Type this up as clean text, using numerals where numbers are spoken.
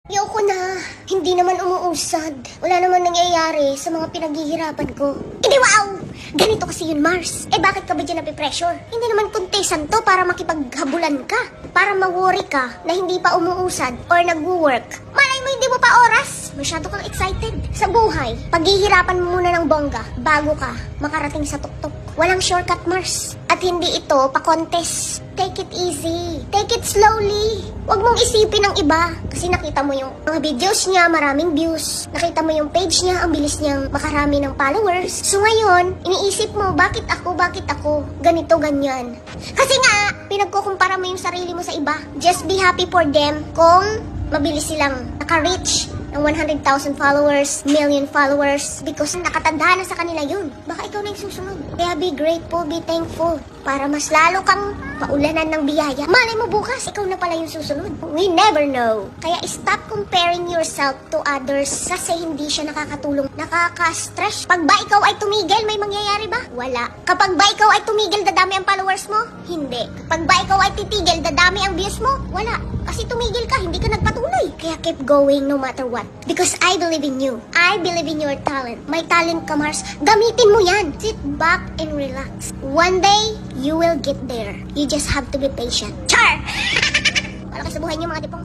Ayoko na. Hindi naman umuusad. Wala naman nangyayari sa mga pinaghihirapan ko. Hindi wow! Ganito kasi yun, Mars. Eh bakit ka ba dyan napipressure? Hindi naman kontesan to para makipaghabulan ka. Para ma-worry ka na hindi pa umuusad or nag-work. Malay mo hindi mo pa oras. Masyado kang excited. Sa buhay, paghihirapan mo muna ng bongga bago ka makarating sa tuktok. Walang shortcut, Mars. At hindi ito pa-contest. Take it easy. Take it slowly. Huwag mong isipin ang iba. Kasi nakita mo yung mga videos niya, maraming views. Nakita mo yung page niya, ang bilis niyang makarami ng followers. So ngayon, iniisip mo, bakit ako? Ganito, ganyan. Kasi nga, pinagkukumpara mo yung sarili mo sa iba. Just be happy for them kung mabilis silang naka-reach ng 100,000 followers, million followers, because nakatanda na sa kanila yun. Baka ikaw na yung susunod. Kaya be grateful, be thankful, para mas lalo kang paulanan ng biyaya. Malay mo bukas, ikaw na pala yung susunod. We never know. Kaya stop comparing yourself to others kasi hindi siya nakakatulong. Nakaka-stress. Pag ba ikaw ay tumigil, may mangyayari ba? Wala. Kapag ba ikaw ay tumigil, dadami ang followers mo? Hindi. Kapag ba ikaw ay titigil, dadami ang views mo? Wala. Kasi tumigil ka, hindi ka nagpatuloy. Kaya keep going no matter what. Because I believe in you. I believe in your talent. May talent ka, Mars. Gamitin mo yan. Sit back and relax. One day, you will get there. You just have to be patient. Char! Wala ka sa buhay niyo, mga dipong.